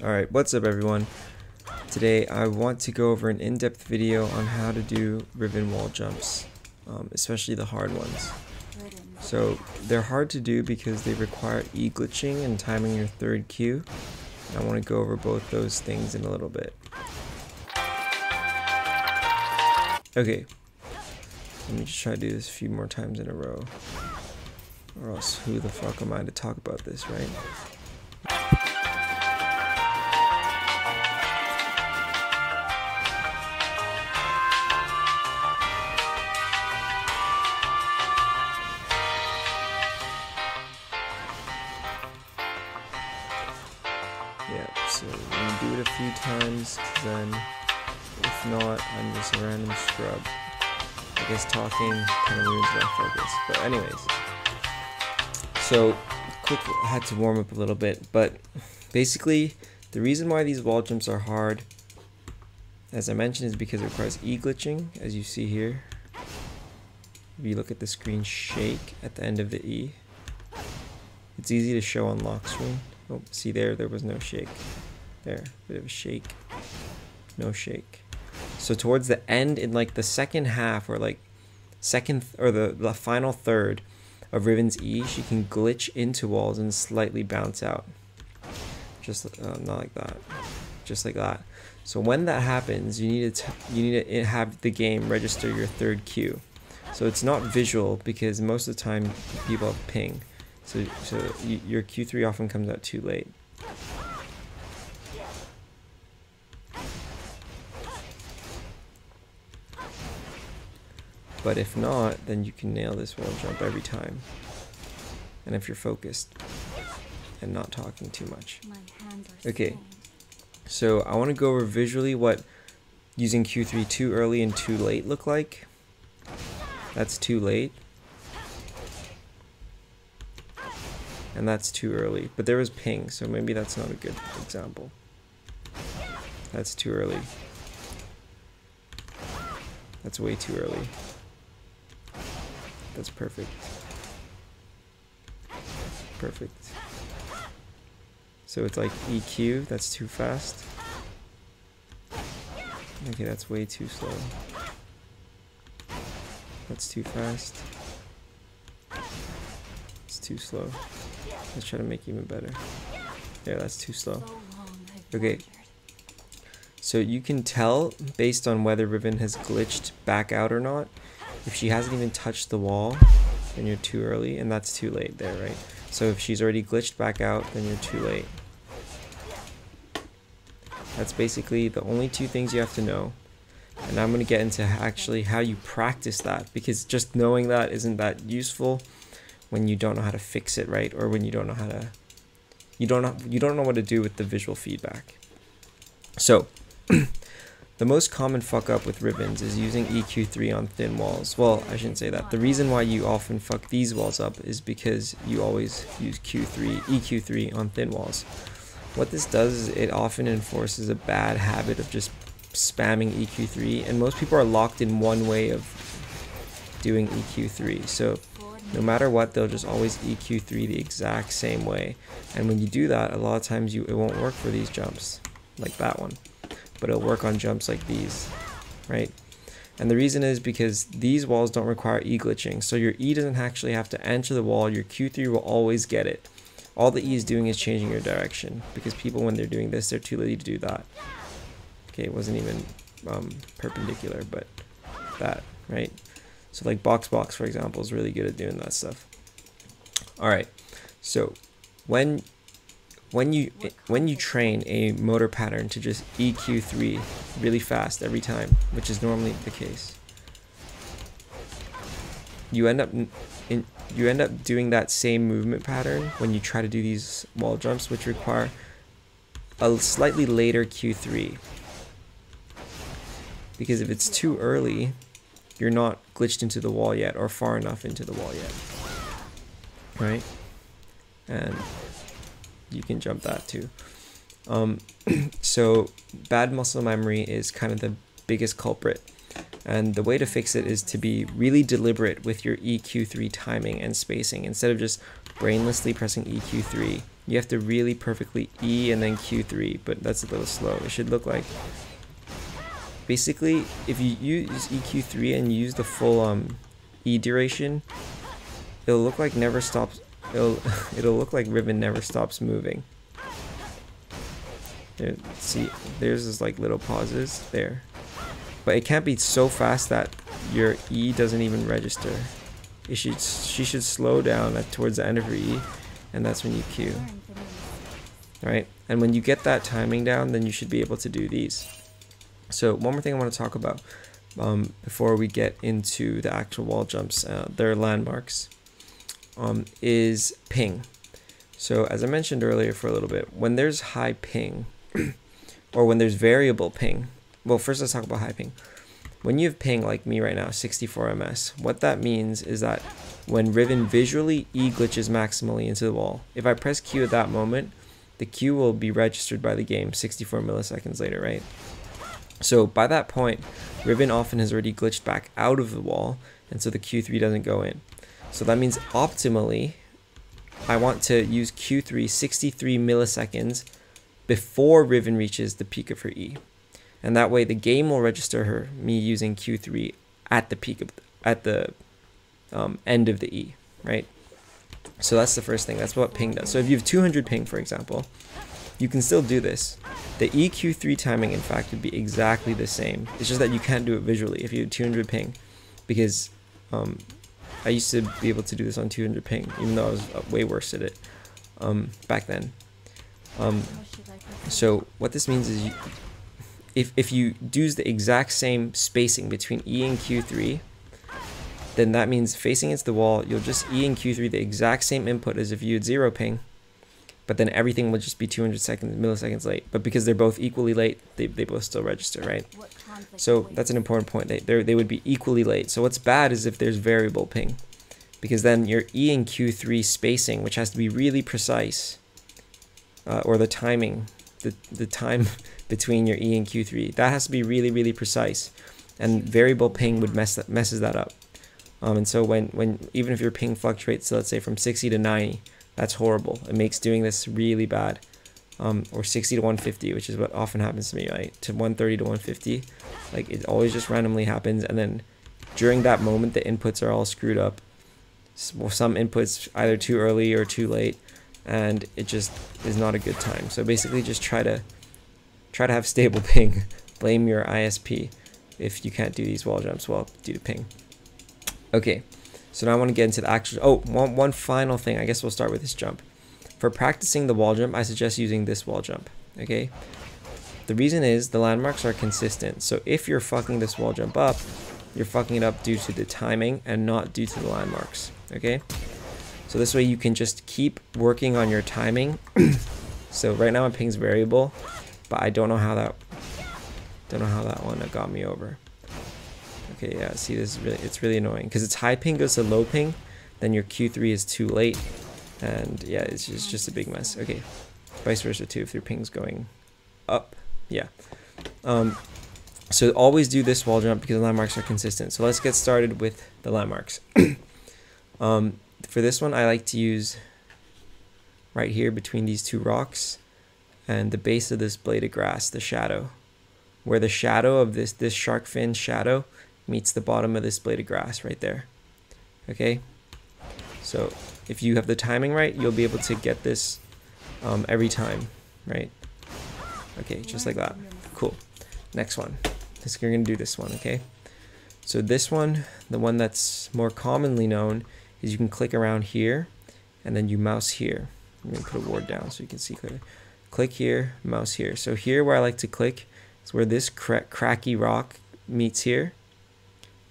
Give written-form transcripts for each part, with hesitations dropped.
Alright, what's up everyone? Today I want to go over an in-depth video on how to do Riven wall jumps, especially the hard ones. So they're hard to do because they require E-glitching and timing your third Q. I want to go over both those things in a little bit. Okay, let me just try to do this a few more times in a row, or else who the fuck am I to talk about this, right? Yeah, so I'm gonna do it a few times, then if not, I'm just a random scrub. I guess talking kind of ruins my focus, but anyways. So, I had to warm up a little bit, but basically, the reason why these wall jumps are hard, as I mentioned, is because it requires E-glitching, as you see here. If you look at the screen shake at the end of the E, it's easy to show on lock screen. Oh, see there was no shake. There, bit of a shake. No shake. So towards the end, in like the second half, or like the final third of Riven's E, she can glitch into walls and slightly bounce out. Just not like that. Just like that. So when that happens, you need to have the game register your third Q. So it's not visual because most of the time people have ping. So your Q3 often comes out too late. But if not, then you can nail this wall jump every time. And if you're focused and not talking too much. Okay, so I want to go over visually what using Q3 too early and too late look like. That's too late. And that's too early, but there was ping, so maybe that's not a good example. That's too early. That's way too early. That's perfect. Perfect. So it's like EQ, that's too fast. Okay, that's way too slow. That's too fast. It's too slow. Let's try to make it even better. There, that's too slow. Okay. So you can tell based on whether Riven has glitched back out or not. If she hasn't even touched the wall, then you're too early, and that's too late there, right? So if she's already glitched back out, then you're too late. That's basically the only two things you have to know. And I'm going to get into actually how you practice that, because just knowing that isn't that useful when you don't know how to fix it, right? Or when you don't know how to, you don't know what to do with the visual feedback. So the most common fuck up with Rivens is using EQ3 on thin walls. Well, I shouldn't say that. The reason why you often fuck these walls up is because you always use EQ3 on thin walls. What this does is it often enforces a bad habit of just spamming EQ3, and most people are locked in one way of doing EQ3. So no matter what, they'll just always EQ3 the exact same way. And when you do that, a lot of times it won't work for these jumps, like that one. But it'll work on jumps like these, right? And the reason is because these walls don't require E-glitching. So your E doesn't actually have to enter the wall. Your Q3 will always get it. All the E is doing is changing your direction. Because people, when they're doing this, they're too lazy to do that. Okay, it wasn't even perpendicular, but that, right? So like box, for example, is really good at doing that stuff. Alright, so when you train a motor pattern to just EQ3 really fast every time, which is normally the case, you end up doing that same movement pattern when you try to do these wall jumps, which require a slightly later Q3. Because if it's too early, you're not glitched into the wall yet, or far enough into the wall yet, right? And you can jump that too. So bad muscle memory is kind of the biggest culprit, and the way to fix it is to be really deliberate with your EQ3 timing and spacing. Instead of just brainlessly pressing EQ3, you have to really perfectly E and then Q3, but that's a little slow. It should look like, basically, if you use EQ3 and use the full E duration, it'll look like never stops. It'll look like Riven never stops moving. There, see, there's this like little pauses there, but it can't be so fast that your E doesn't even register. She should slow down towards the end of her E, and that's when you Q. Right, and when you get that timing down, then you should be able to do these. So one more thing I want to talk about before we get into the actual wall jumps, their landmarks, is ping. So as I mentioned earlier for a little bit, when there's high ping, or when there's variable ping, well, first let's talk about high ping. When you have ping like me right now, 64 ms, what that means is that when Riven visually E glitches maximally into the wall, if I press Q at that moment, the Q will be registered by the game 64 milliseconds later, right? So by that point, Riven often has already glitched back out of the wall, and so the Q3 doesn't go in. So that means optimally, I want to use Q3 63 milliseconds before Riven reaches the peak of her E. And that way the game will register me using Q3 at the peak of, at the end of the E, right? So that's the first thing. That's what ping does. So if you have 200 ping, for example, you can still do this. The EQ3 timing, in fact, would be exactly the same. It's just that you can't do it visually if you have 200 ping, because I used to be able to do this on 200 ping, even though I was way worse at it back then. So what this means is, if you do the exact same spacing between E and Q3, then that means facing into the wall, you'll just E and Q3 the exact same input as if you had 0 ping, but then everything will just be 200 milliseconds late. But because they're both equally late, they both still register, right? So that's an important point. They would be equally late. So what's bad is if there's variable ping, because then your E and Q3 spacing, which has to be really precise, or the timing, the time between your E and Q3, that has to be really, really precise, and variable ping would messes that up. And so when even if your ping fluctuates, so let's say from 60 to 90, that's horrible. It makes doing this really bad. Or 60 to 150, which is what often happens to me, right? To 130 to 150, like it always just randomly happens, and then during that moment the inputs are all screwed up. Some inputs either too early or too late, and it just is not a good time. So basically just try to have stable ping. Blame your ISP if you can't do these wall jumps well due to ping. Okay, so now I want to get into the actual, one final thing. I guess we'll start with this jump. For practicing the wall jump, I suggest using this wall jump, okay? The reason is the landmarks are consistent. So if you're fucking this wall jump up, you're fucking it up due to the timing and not due to the landmarks, okay? So this way you can just keep working on your timing. So right now my ping's variable, but I don't know how that one got me over. Okay, yeah, see, this is it's really annoying because it's high ping goes to low ping, then your Q3 is too late, and yeah, it's just a big mess. Okay, vice versa too if your ping's going up. Yeah. So always do this wall jump because the landmarks are consistent. So let's get started with the landmarks. For this one, I like to use right here between these two rocks and the base of this blade of grass, the shadow, where the shadow of this shark fin shadow meets the bottom of this blade of grass right there. Okay, so if you have the timing right, you'll be able to get this every time, right? Okay, just like that. Cool. Next one. We're gonna do this one, okay? So this one, the one that's more commonly known, is you can click around here and then you mouse here. I'm gonna put a ward down so you can see clearly. Click here, mouse here. So here where I like to click is where this cracky rock meets here.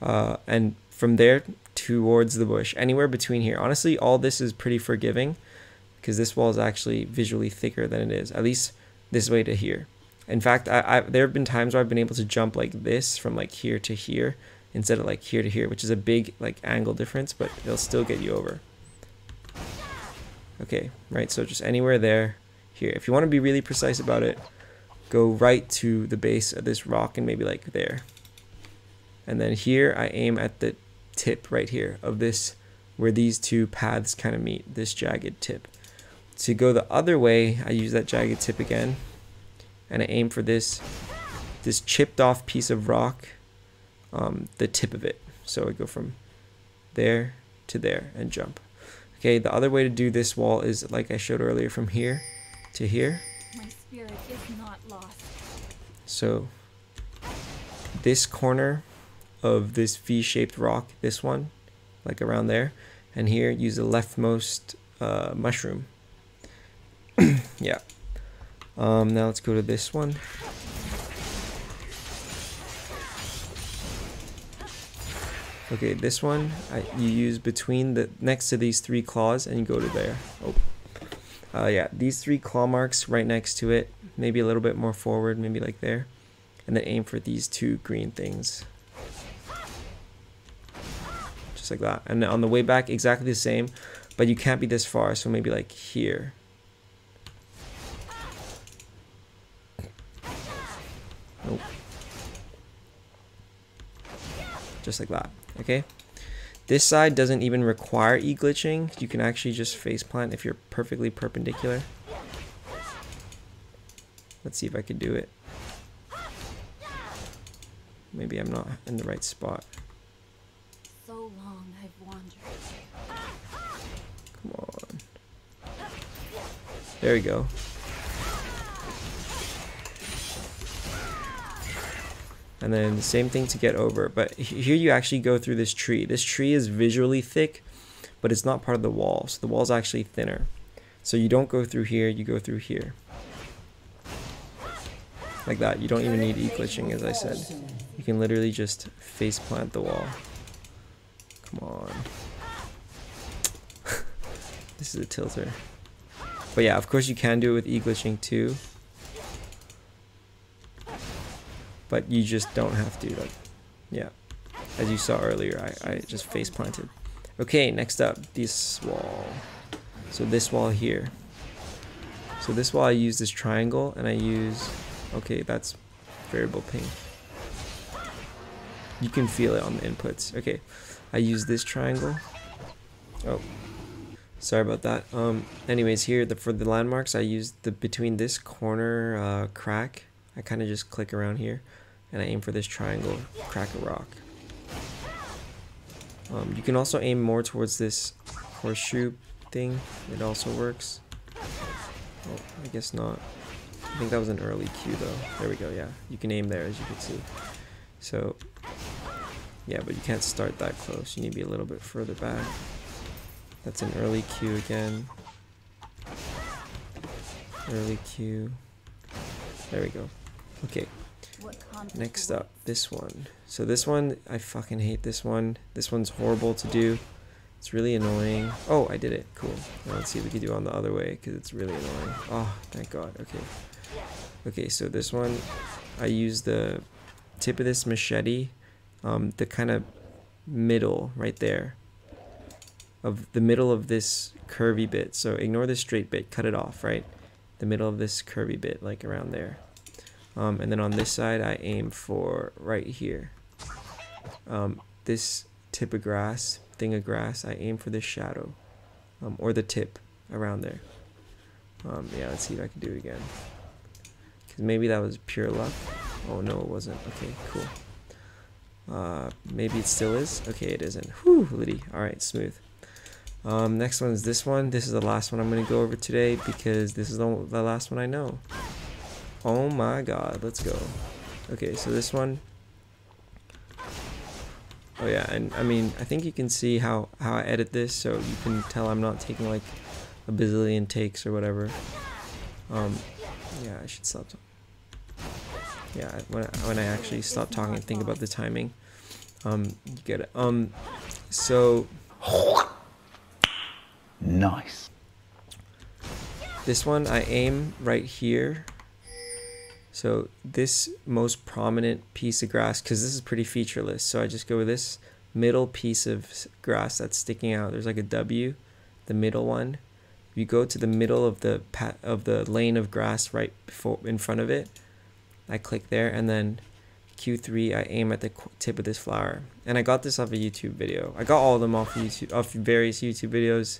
And from there towards the bush, anywhere between here. Honestly, all this is pretty forgiving because this wall is actually visually thicker than it is, at least this way to here. In fact, there have been times where I've been able to jump like this from like here to here instead of like here to here, which is a big like angle difference, but it'll still get you over. Okay, right, so just anywhere there, here. If you want to be really precise about it, go right to the base of this rock and maybe like there. And then here I aim at the tip right here of this, where these two paths kind of meet, this jagged tip. To go the other way, I use that jagged tip again, and I aim for this chipped off piece of rock, the tip of it. So I go from there to there and jump. Okay, the other way to do this wall is like I showed earlier, from here to here. My spirit is not lost. So this corner of this V-shaped rock, this one, like around there, and here use the leftmost mushroom. Yeah. Now let's go to this one. Okay, this one you use between the next to these 3 claws, and you go to there. Oh, yeah, these 3 claw marks right next to it. Maybe a little bit more forward, maybe like there, and then aim for these 2 green things, just like that. And on the way back, exactly the same, but you can't be this far, so maybe like here. Nope. Just like that. Okay, this side doesn't even require e-glitching. You can actually just face plant if you're perfectly perpendicular. Let's see if I can do it. Maybe I'm not in the right spot. So long I've wandered. Come on. There we go. And then the same thing to get over, but here you actually go through this tree. This tree is visually thick, but it's not part of the wall, so the wall's actually thinner. So you don't go through here, you go through here. Like that. You don't even need e-glitching, as I said. You can literally just face plant the wall. Come on. This is a tilter. But yeah, of course you can do it with e-glitching too. But you just don't have to. Like, yeah, as you saw earlier, I just face planted. Okay, next up, this wall. So this wall here. So this wall I use this triangle, and I use, okay, that's variable ping. You can feel it on the inputs. Okay, I use this triangle. Oh, sorry about that. Anyways, here for the landmarks, I use between this corner crack. I kind of just click around here, and I aim for this triangle, crack a rock. You can also aim more towards this horseshoe thing. It also works. Oh, I guess not. I think that was an early cue though. There we go, yeah. You can aim there, as you can see. So, yeah, but you can't start that close. You need to be a little bit further back. That's an early cue again. Early cue. There we go. Okay, next up, this one. So this one, I fucking hate this one. This one's horrible to do. It's really annoying. Oh, I did it. Cool. Now let's see if we can do it on the other way, because it's really annoying. Oh, thank God. Okay. Okay, so this one, I use the tip of this machete, the kind of middle right there. Of the middle of this curvy bit. So ignore this straight bit. Cut it off, right? The middle of this curvy bit, like around there. And then on this side, I aim for right here. This tip of grass, thing of grass, I aim for this shadow, or the tip around there. Yeah, let's see if I can do it again. Because maybe that was pure luck. Oh no, it wasn't. Okay, cool. Maybe it still is. Okay, it isn't. Whew, Liddy. All right, smooth. Next one is this one. This is the last one I'm going to go over today, because this is the last one I know. Oh my God, let's go. Okay, so this one. Oh yeah, and I mean, I think you can see how I edit this, so you can tell I'm not taking like a bazillion takes or whatever. Yeah, I should stop. Yeah, when I actually stop talking and think about the timing, you get it. So nice. This one I aim right here. So this most prominent piece of grass, because this is pretty featureless, so I just go with this middle piece of grass that's sticking out. There's like a W, the middle one. You go to the middle of the lane of grass right in front of it. I click there, and then Q3 I aim at the tip of this flower. And I got this off a YouTube video. I got all of them off YouTube, off various YouTube videos.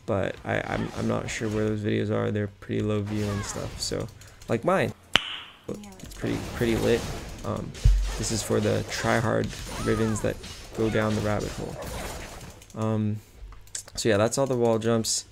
but I'm not sure where those videos are. They're pretty low view and stuff, so like mine. It's pretty lit. This is for the try-hard Rivens that go down the rabbit hole. So yeah, that's all the wall jumps.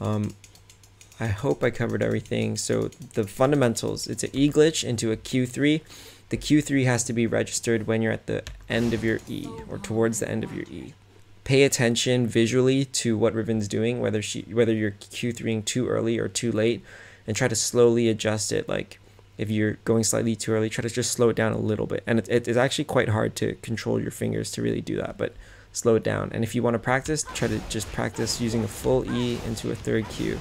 I hope I covered everything. So the fundamentals, it's an E glitch into a Q3. The Q3 has to be registered when you're at the end of your E, or towards the end of your E. Pay attention visually to what Riven's doing, whether you're Q3ing too early or too late, and try to slowly adjust it. Like if you're going slightly too early, try to just slow it down a little bit. And it's actually quite hard to control your fingers to really do that, but slow it down. And if you want to practice, try to just practice using a full E into a third Q.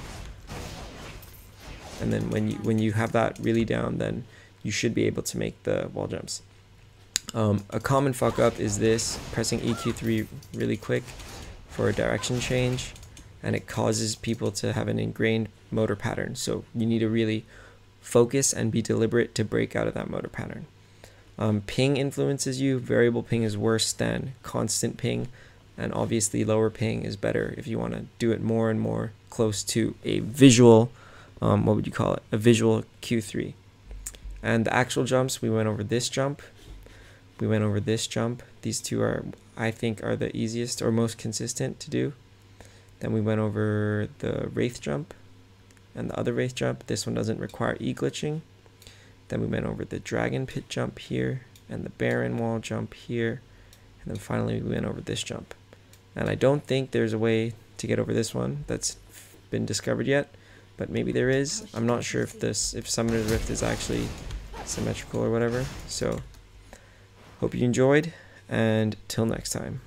And then when you have that really down, then you should be able to make the wall jumps. A common fuck up is this, pressing EQ3 really quick for a direction change, and it causes people to have an ingrained motor pattern. So you need to really focus and be deliberate to break out of that motor pattern. Ping influences you. Variable ping is worse than constant ping, and obviously lower ping is better if you want to do it more and more close to a visual, what would you call it, a visual Q3. And the actual jumps, we went over this jump, we went over this jump. These two are, I think, are the easiest or most consistent to do. Then we went over the wraith jump and the other wraith jump. This one doesn't require e-glitching. Then we went over the dragon pit jump here and the barren wall jump here. And then finally we went over this jump. And I don't think there's a way to get over this one that's been discovered yet, but maybe there is. I'm not sure if Summoner's Rift is actually symmetrical or whatever. So hope you enjoyed, and till next time.